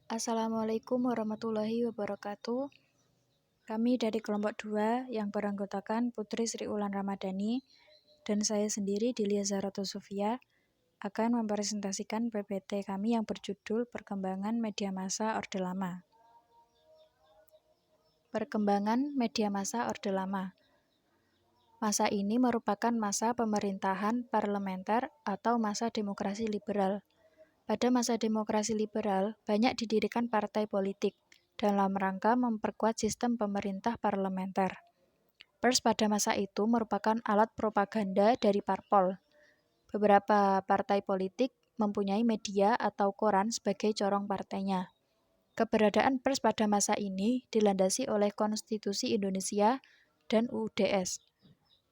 Assalamualaikum warahmatullahi wabarakatuh. Kami dari kelompok 2 yang beranggotakan Putri Sri Ulan Ramadhani dan saya sendiri Dilia Zahratul Sofia akan mempresentasikan PPT kami yang berjudul Perkembangan Media Massa Orde Lama. Perkembangan media massa Orde Lama. Masa ini merupakan masa pemerintahan parlementer atau masa demokrasi liberal. Pada masa demokrasi liberal, banyak didirikan partai politik dalam rangka memperkuat sistem pemerintah parlementer. Pers pada masa itu merupakan alat propaganda dari parpol. Beberapa partai politik mempunyai media atau koran sebagai corong partainya. Keberadaan pers pada masa ini dilandasi oleh Konstitusi Indonesia dan UUDS.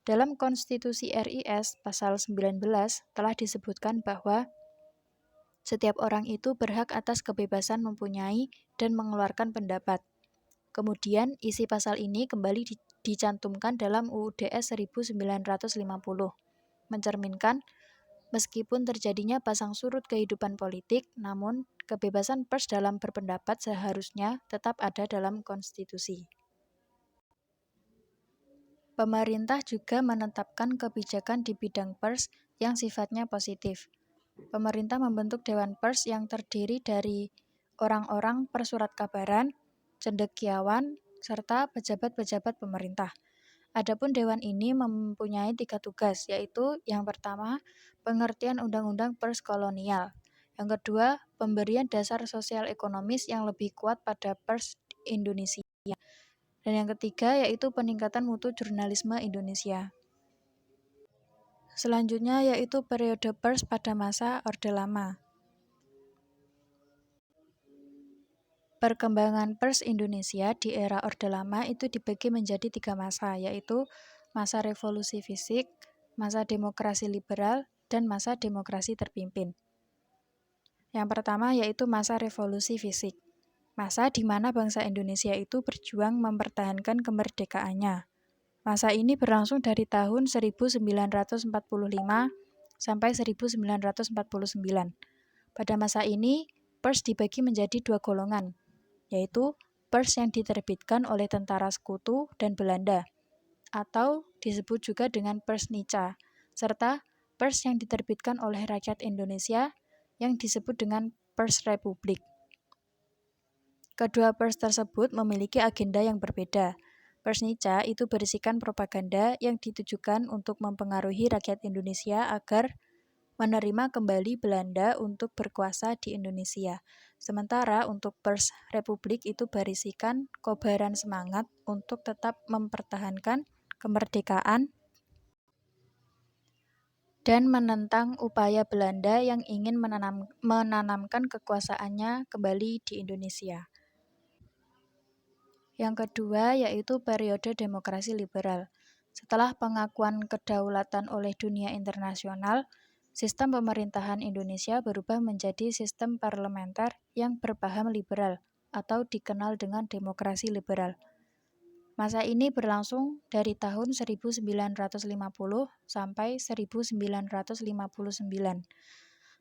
Dalam Konstitusi RIS pasal 19 telah disebutkan bahwa setiap orang itu berhak atas kebebasan mempunyai dan mengeluarkan pendapat. Kemudian, isi pasal ini kembali dicantumkan dalam UUDS 1950, mencerminkan meskipun terjadinya pasang surut kehidupan politik, namun kebebasan pers dalam berpendapat seharusnya tetap ada dalam konstitusi. Pemerintah juga menetapkan kebijakan di bidang pers yang sifatnya positif. Pemerintah membentuk Dewan Pers yang terdiri dari orang-orang persurat kabaran, cendekiawan, serta pejabat-pejabat pemerintah. Adapun Dewan ini mempunyai 3 tugas, yaitu yang pertama, pengertian Undang-Undang Pers kolonial. Yang kedua, pemberian dasar sosial ekonomis yang lebih kuat pada pers Indonesia. Dan yang ketiga, yaitu peningkatan mutu jurnalisme Indonesia. Selanjutnya yaitu periode pers pada masa Orde Lama. Perkembangan pers Indonesia di era Orde Lama itu dibagi menjadi 3 masa, yaitu masa revolusi fisik, masa demokrasi liberal, dan masa demokrasi terpimpin. Yang pertama yaitu masa revolusi fisik, masa di mana bangsa Indonesia itu berjuang mempertahankan kemerdekaannya. Masa ini berlangsung dari tahun 1945 sampai 1949. Pada masa ini, pers dibagi menjadi 2 golongan, yaitu pers yang diterbitkan oleh tentara sekutu dan Belanda, atau disebut juga dengan pers Nica, serta pers yang diterbitkan oleh rakyat Indonesia yang disebut dengan pers Republik. Kedua pers tersebut memiliki agenda yang berbeda. Pers Nica itu berisikan propaganda yang ditujukan untuk mempengaruhi rakyat Indonesia agar menerima kembali Belanda untuk berkuasa di Indonesia. Sementara untuk pers Republik itu berisikan kobaran semangat untuk tetap mempertahankan kemerdekaan dan menentang upaya Belanda yang ingin menanamkan kekuasaannya kembali di Indonesia. Yang kedua yaitu periode demokrasi liberal. Setelah pengakuan kedaulatan oleh dunia internasional, sistem pemerintahan Indonesia berubah menjadi sistem parlementer yang berpaham liberal atau dikenal dengan demokrasi liberal. Masa ini berlangsung dari tahun 1950 sampai 1959.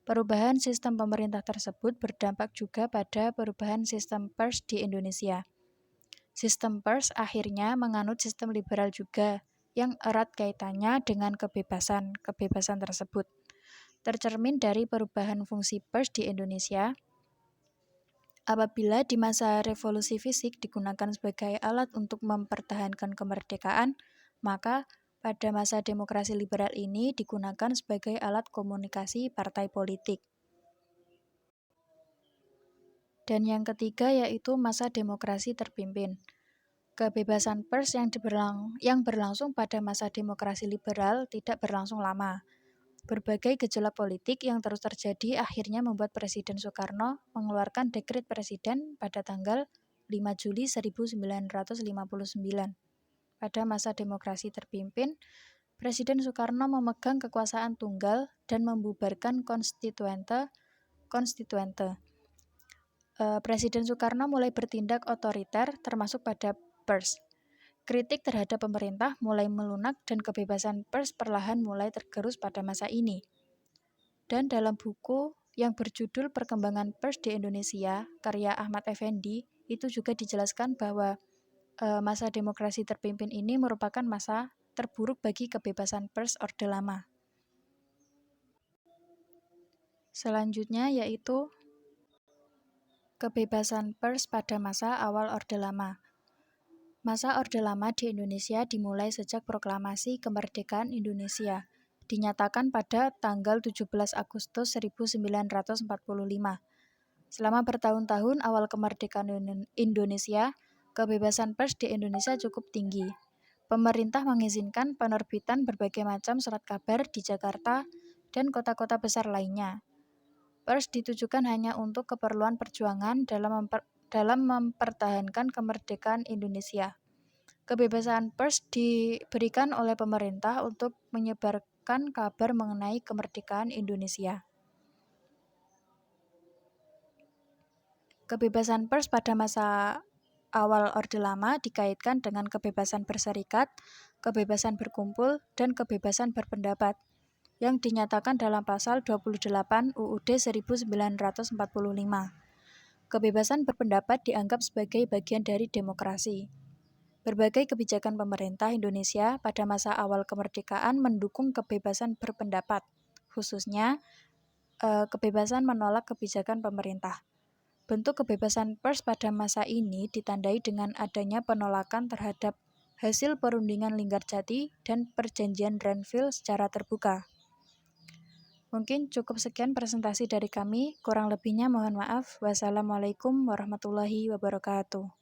Perubahan sistem pemerintah tersebut berdampak juga pada perubahan sistem pers di Indonesia. Sistem pers akhirnya menganut sistem liberal juga, yang erat kaitannya dengan kebebasan tersebut. Tercermin dari perubahan fungsi pers di Indonesia, apabila di masa revolusi fisik digunakan sebagai alat untuk mempertahankan kemerdekaan, maka pada masa demokrasi liberal ini digunakan sebagai alat komunikasi partai politik. Dan yang ketiga yaitu masa demokrasi terpimpin. Kebebasan pers yang berlangsung pada masa demokrasi liberal tidak berlangsung lama. Berbagai gejolak politik yang terus terjadi akhirnya membuat Presiden Soekarno mengeluarkan dekret Presiden pada tanggal 5 Juli 1959. Pada masa demokrasi terpimpin, Presiden Soekarno memegang kekuasaan tunggal dan membubarkan konstituente. Presiden Soekarno mulai bertindak otoriter termasuk pada pers. Kritik terhadap pemerintah mulai melunak dan kebebasan pers perlahan mulai tergerus pada masa ini. Dan dalam buku yang berjudul Perkembangan Pers di Indonesia, karya Ahmad Effendi, itu juga dijelaskan bahwa masa demokrasi terpimpin ini merupakan masa terburuk bagi kebebasan pers Orde Lama. Selanjutnya yaitu kebebasan pers pada masa awal Orde Lama. Masa Orde Lama di Indonesia dimulai sejak proklamasi kemerdekaan Indonesia, dinyatakan pada tanggal 17 Agustus 1945. Selama bertahun-tahun awal kemerdekaan Indonesia, kebebasan pers di Indonesia cukup tinggi. Pemerintah mengizinkan penerbitan berbagai macam surat kabar di Jakarta dan kota-kota besar lainnya. Pers ditujukan hanya untuk keperluan perjuangan dalam mempertahankan kemerdekaan Indonesia. Kebebasan pers diberikan oleh pemerintah untuk menyebarkan kabar mengenai kemerdekaan Indonesia. Kebebasan pers pada masa awal Orde Lama dikaitkan dengan kebebasan berserikat, kebebasan berkumpul, dan kebebasan berpendapat yang dinyatakan dalam pasal 28 UUD 1945. Kebebasan berpendapat dianggap sebagai bagian dari demokrasi. Berbagai kebijakan pemerintah Indonesia pada masa awal kemerdekaan mendukung kebebasan berpendapat, khususnya kebebasan menolak kebijakan pemerintah. Bentuk kebebasan pers pada masa ini ditandai dengan adanya penolakan terhadap hasil perundingan Linggarjati dan perjanjian Renville secara terbuka. Mungkin cukup sekian presentasi dari kami, kurang lebihnya mohon maaf. Wassalamualaikum warahmatullahi wabarakatuh.